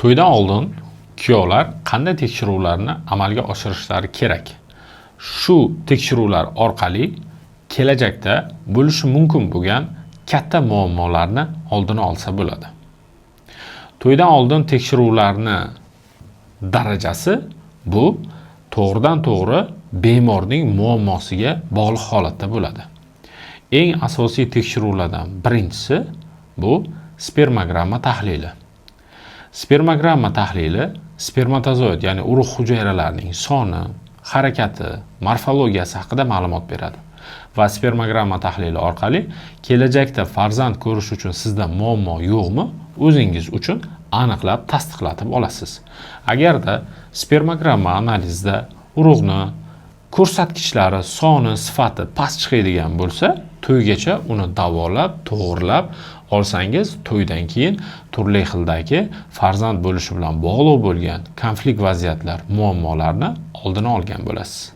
To'ydan oldin kuyovlar qanday tekshiruvlarni amalga oshirishlari kerak? Shu tekshiruvlar orqali kelajakda bo'lishi mumkin bo'lgan katta muammolarni oldini olsa bo'ladi. To'ydan oldin tekshiruvlarni darajasi bu to'g'ridan to'g'ri bemorning muammosiga bog'liq holatda bo'ladi. Eng asosiy tekshiruvlardan birinchisi bu spermogramma tahlili. Spermogramma tahlili spermatozoid, ya'ni urug' hujayralarining soni, harakati, morfologiyasi haqida ma'lumot beradi. Va spermogramma tahlili orqali kelajakda farzand ko'rish uchun sizda muammo yo'qmi, o'zingiz uchun aniqlab tasdiqlatib olasiz. Agarda spermogramma analizida urug'ni ko'rsatkichlari, soni, sifati past chiqadigan bo'lsa, to'ygacha uni davolab, to'g'rilab olsangiz, to'ydan keyin turli xildagi farzand bo'lishi bilan bog'liq bo'lgan konflikt vaziyatlar, muammolarni oldini olgan bo'lasiz.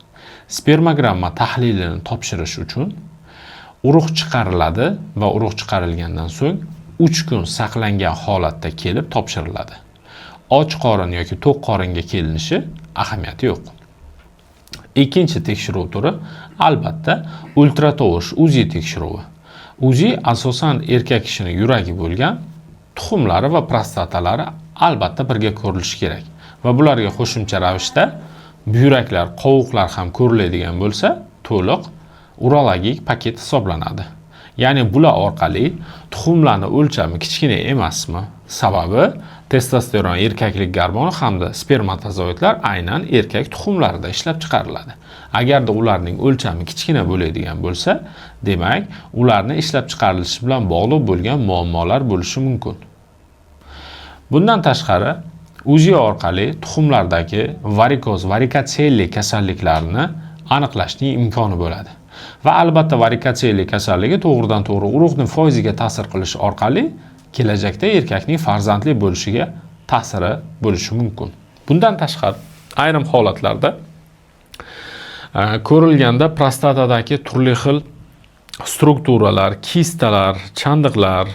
Spermogramma tahlilini topshirish uchun urug' chiqariladi va urug' chiqarilgandan so'ng 3 kun saqlangan holatda kelib topshiriladi. Och qorin yoki to'q qoringa kelinishi ahamiyati yo'q. Ikkinchi tekshiruv turi albatta ultratovush UZI tekshiruvi. UZI asosan erkak kishining yuragi bo'lgan tuxumlari va prostatalari albatta birga ko'rilishi kerak. Va bularga qo'shimcha ravishda buyraklar, qovuqlar ham ko'riladigan bo'lsa, to'liq urologik paket hisoblanadi. Ya'ni bular orqali tuxumlarning o'lchami kichkina emasmi? Sababi testosteron erkaklik gormoni hamda spermatozoidlar aynan erkak tuxumlarida ishlab chiqariladi. Agarda ularning o'lchami kichkina bo'ladigan bo'lsa, demak, ularni ishlab chiqarilishi bilan bog'liq bo'lgan muammolar bo'lishi mumkin. Bundan tashqari, UZI orqali tuxumlardagi varikoz, varikotselli kasalliklarini aniqlashning imkoni bo'ladi. Va albatta varikotselli kasalligi to'g'ridan to'g'ri urug'ning foiziga ta'sir qilishi orqali kelajakda erkakning farzandli bo'lishiga ta'siri bo'lishi mumkin. Bundan tashqari, ayrim holatlarda ko'rilganda prostatadagi turli xil strukturalar, kistalar, chandiqlar,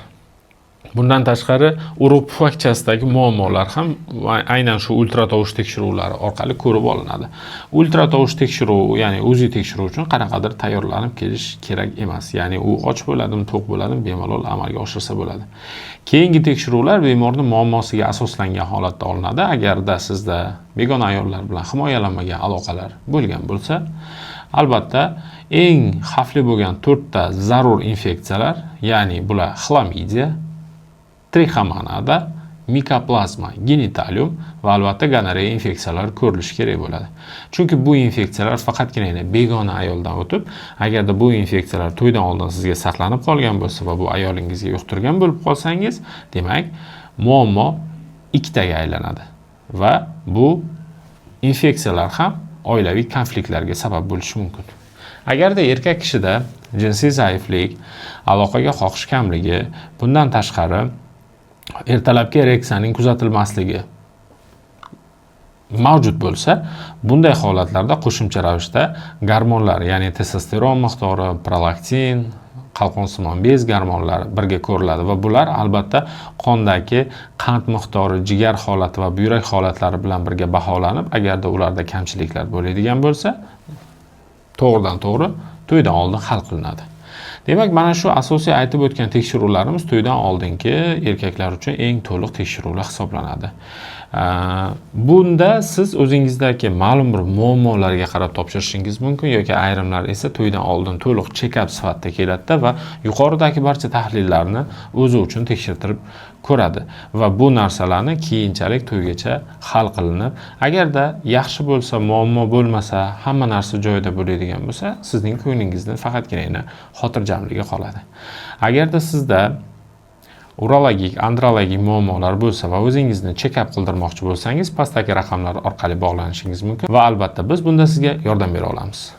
bundan tashqari urug' pufakchasidagi muammolar ham aynan shu ultratovush tekshiruvlari orqali ko'rib olinadi. Ultratovush tekshiruvi, ya'ni UZI tekshiruvi uchun qanaqadir tayyorlanib kelish kerak emas. Ya'ni u och bo'ladimi, to'q bo'ladimi, bemalol amalga oshirsa bo'ladi. Keyingi tekshiruvlar bemorning muammosiga asoslangan holatda olinadi. Agarda sizda begona ayollar bilan himoyalanmagan aloqalar bo'lgan bo'lsa, albatta eng xavfli bo'lgan 4 ta zarur infeksiyalar, ya'ni bular xlamidiya, trichomonada, mikoplazma genitalium va albatta gonoreya infeksiyalari ko'rilishi kerak bo'ladi. Chunki bu infeksiyalar faqatgina begona ayoldan o'tib, agarda bu infeksiyalar to'ydan oldin sizga saqlanib qolgan bo'lsa va bu ayolingizga yuqtirgan bo'lib qolsangiz, demak, muammo ikkitaga aylanadi va bu infeksiyalar ham oilaviy konfliktlarga sabab bo'lishi mumkin. Agarda erkak kishida jinsiy zaiflik, aloqaga xohish kamligi, bundan tashqari ertalabki ereksiyaning kuzatilmasligi mavjud bo'lsa, bunday holatlarda qo'shimcha ravishda gormonlar, ya'ni testosteron miqdori, prolaktin, qalqonsimon bez gormonlari birga ko'riladi va bular albatta qondagi qand miqdori, jigar holati va buyrak holatlari bilan birga baholanib, agarda ularda kamchiliklar bo'ladigan bo'lsa, to'g'ridan to'g'ri to'ydan oldin hal qilinadi. Demak, mana shu asosiy aytib o'tgan tekshiruvlarimiz to'ydan oldingi erkaklar uchun eng to'liq tekshiruvlar hisoblanadi. Bunda siz o'zingizdagi ma'lum bir muammolarga qarab topshirishingiz mumkin yoki ayrimlar esa to'ydan oldin to'liq check-up sifatida keladi va yuqoridagi barcha tahlillarni o'zi uchun tekshirtirib ko'radi va bu narsalarni keyinchalik to'ygacha hal qilinib, agarda yaxshi bo'lsa, muammo bo'lmasa, hamma narsa joyida bo'ladigan bo'lsa, sizning ko'nglingizda faqatgina xotirjamligi qoladi. Agarda sizda urologik, andrologik muammolar bo'lsa va o'zingizni check-up qildirmoqchi bo'lsangiz, pastdagi raqamlar orqali bog'lanishingiz mumkin va albatta biz bunda sizga yordam bera olamiz.